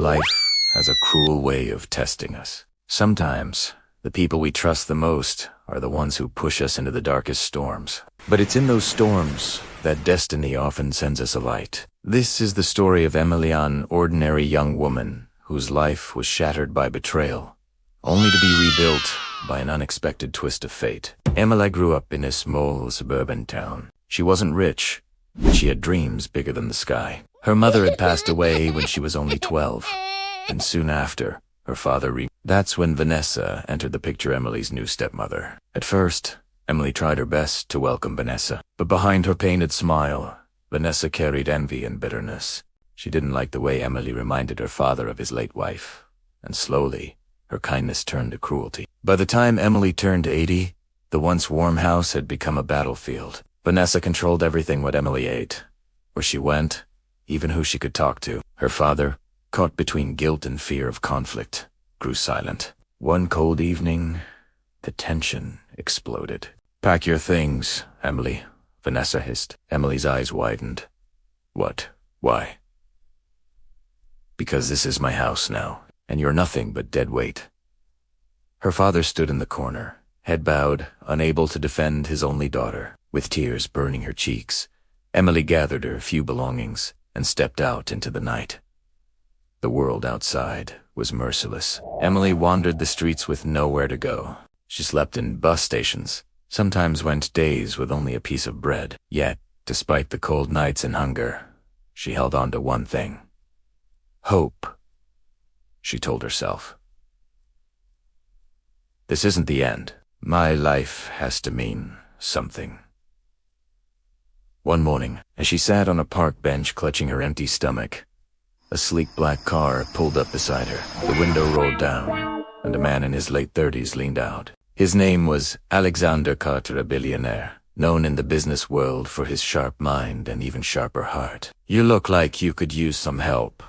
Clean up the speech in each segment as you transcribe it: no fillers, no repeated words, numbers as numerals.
Life has a cruel way of testing us. Sometimes, the people we trust the most are the ones who push us into the darkest storms. But it's in those storms that destiny often sends us a light. This is the story of Emily, an ordinary young woman whose life was shattered by betrayal, only to be rebuilt by an unexpected twist of fate. Emily grew up in a small suburban town. She wasn't rich, but she had dreams bigger than the sky. Her mother had passed away when she was only 12, and soon after, her father That's when Vanessa entered the picture, Emily's new stepmother. At first, Emily tried her best to welcome Vanessa, but behind her painted smile, Vanessa carried envy and bitterness. She didn't like the way Emily reminded her father of his late wife, and slowly, her kindness turned to cruelty. By the time Emily turned 80, the once warm house had become a battlefield. Vanessa controlled everything: what Emily ate, where she went, even who she could talk to. Her father, caught between guilt and fear of conflict, grew silent. One cold evening, the tension exploded. "Pack your things, Emily," Vanessa hissed. Emily's eyes widened. "What? Why?" "Because this is my house now, and you're nothing but dead weight." Her father stood in the corner, head bowed, unable to defend his only daughter. With tears burning her cheeks, Emily gathered her few belongings and stepped out into the night. The world outside was merciless. Emily wandered the streets with nowhere to go. She slept in bus stations, sometimes went days with only a piece of bread. Yet, despite the cold nights and hunger, she held on to one thing. Hope, she told herself. This isn't the end. My life has to mean something. One morning, as she sat on a park bench clutching her empty stomach, a sleek black car pulled up beside her. The window rolled down, and a man in his late 30s leaned out. His name was Alexander Carter, a billionaire, known in the business world for his sharp mind and even sharper heart. "You look like you could use some help,"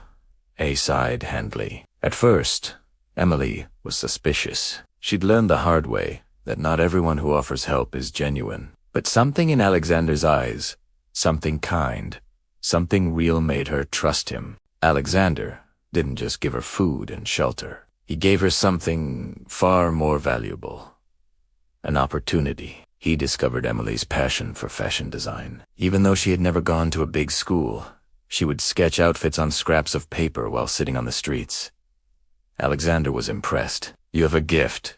A sighed Handley. At first, Emily was suspicious. She'd learned the hard way that not everyone who offers help is genuine. But something in Alexander's eyes, something kind, something real, made her trust him. Alexander didn't just give her food and shelter. He gave her something far more valuable. An opportunity. He discovered Emily's passion for fashion design. Even though she had never gone to a big school, she would sketch outfits on scraps of paper while sitting on the streets. Alexander was impressed. "You have a gift,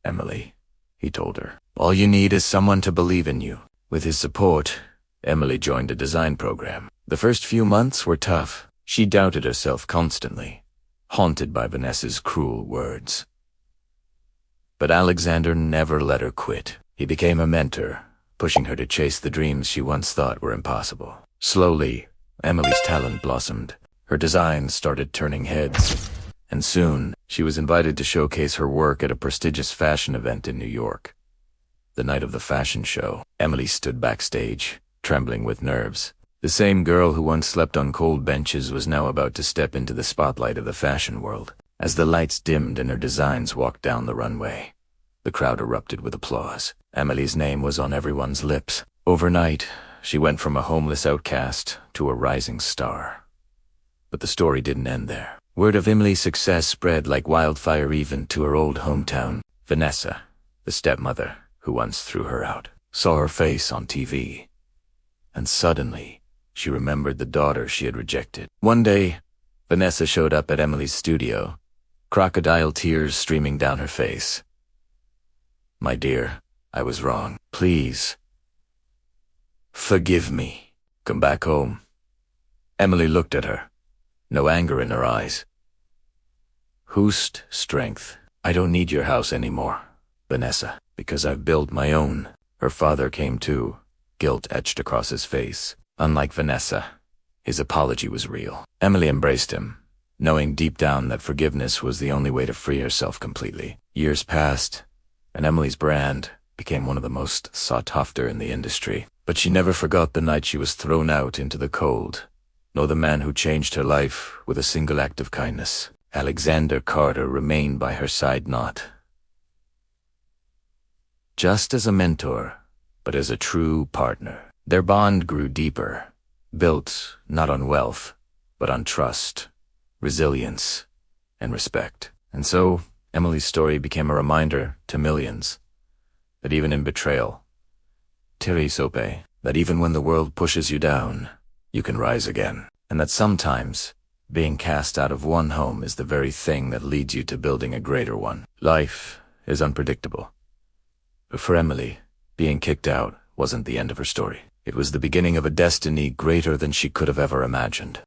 Emily," he told her. "All you need is someone to believe in you." With his support, Emily joined a design program. The first few months were tough. She doubted herself constantly, haunted by Vanessa's cruel words. But Alexander never let her quit. He became a mentor, pushing her to chase the dreams she once thought were impossible. Slowly, Emily's talent blossomed. Her designs started turning heads, and soon she was invited to showcase her work at a prestigious fashion event in New York. The night of the fashion show, Emily stood backstage, trembling with nerves. The same girl who once slept on cold benches was now about to step into the spotlight of the fashion world. As the lights dimmed and her designs walked down the runway, the crowd erupted with applause. Emily's name was on everyone's lips. Overnight, she went from a homeless outcast to a rising star. But the story didn't end there. Word of Emily's success spread like wildfire even to her old hometown. Vanessa, the stepmother who once threw her out, saw her face on TV. And suddenly, she remembered the daughter she had rejected. One day, Vanessa showed up at Emily's studio, crocodile tears streaming down her face. "My dear, I was wrong. Please, forgive me. Come back home." Emily looked at her, no anger in her eyes. "Whose strength? I don't need your house anymore, Vanessa, because I've built my own." Her father came too, guilt etched across his face. Unlike Vanessa, his apology was real. Emily embraced him, knowing deep down that forgiveness was the only way to free herself completely. Years passed, and Emily's brand became one of the most sought after in the industry. But she never forgot the night she was thrown out into the cold, nor the man who changed her life with a single act of kindness. Alexander Carter remained by her side, not just as a mentor, but as a true partner. Their bond grew deeper, built not on wealth, but on trust, resilience, and respect. And so, Emily's story became a reminder to millions that even in betrayal, that even when the world pushes you down, you can rise again. And that sometimes, being cast out of one home is the very thing that leads you to building a greater one. Life is unpredictable. But for Emily, being kicked out wasn't the end of her story. It was the beginning of a destiny greater than she could have ever imagined.